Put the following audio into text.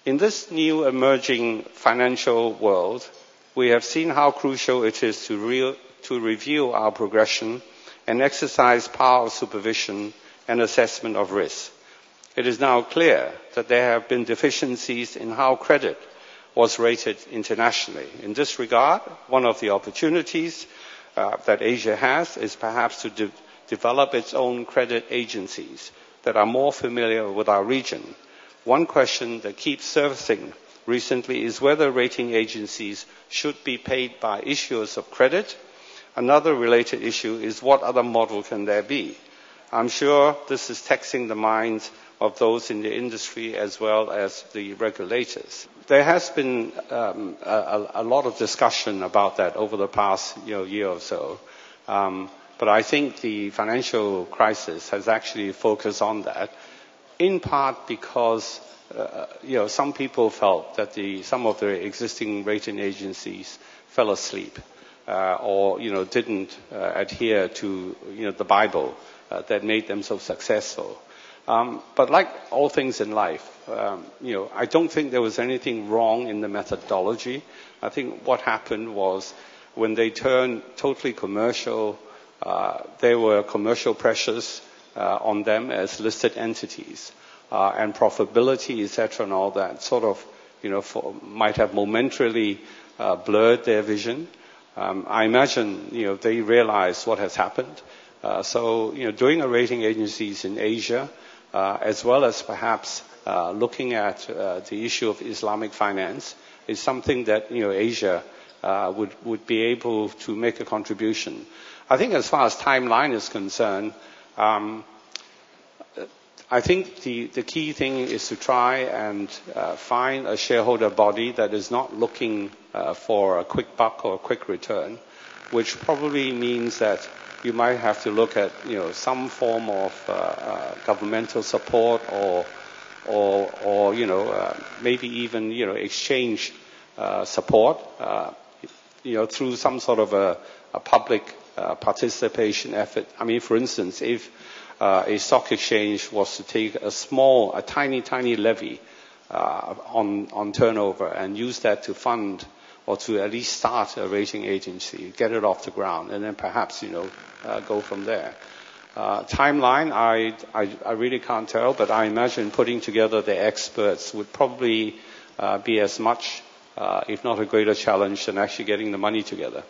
In this new emerging financial world, we have seen how crucial it is to review our progression and exercise power of supervision and assessment of risk. It is now clear that there have been deficiencies in how credit was rated internationally. In this regard, one of the opportunities that Asia has is perhaps to develop its own credit agencies that are more familiar with our region. One question that keeps surfacing recently is whether rating agencies should be paid by issuers of credit. Another related issue is what other model can there be? I'm sure this is taxing the minds of those in the industry as well as the regulators. There has been a lot of discussion about that over the past year or so. But I think the financial crisis has actually focused on that, in part because some people felt that some of the existing rating agencies fell asleep or didn't adhere to the Bible that made them so successful. But like all things in life, I don't think there was anything wrong in the methodology. I think what happened was when they turned totally commercial, there were commercial pressures on them as listed entities, and profitability, etc., and all that sort of, might have momentarily blurred their vision. I imagine, they realized what has happened. So, doing a rating agencies in Asia, as well as perhaps looking at the issue of Islamic finance, is something that Asia would be able to make a contribution. I think as far as timeline is concerned, I think the key thing is to try and find a shareholder body that is not looking for a quick buck or a quick return, which probably means that you might have to look at some form of governmental support or maybe even exchange support through some sort of a public participation effort. I mean, for instance, if a stock exchange was to take a tiny levy on turnover and use that to fund or to at least start a rating agency, get it off the ground, and then perhaps go from there. Timeline, I really can't tell, but I imagine putting together the experts would probably be as much, if not a greater challenge than actually getting the money together.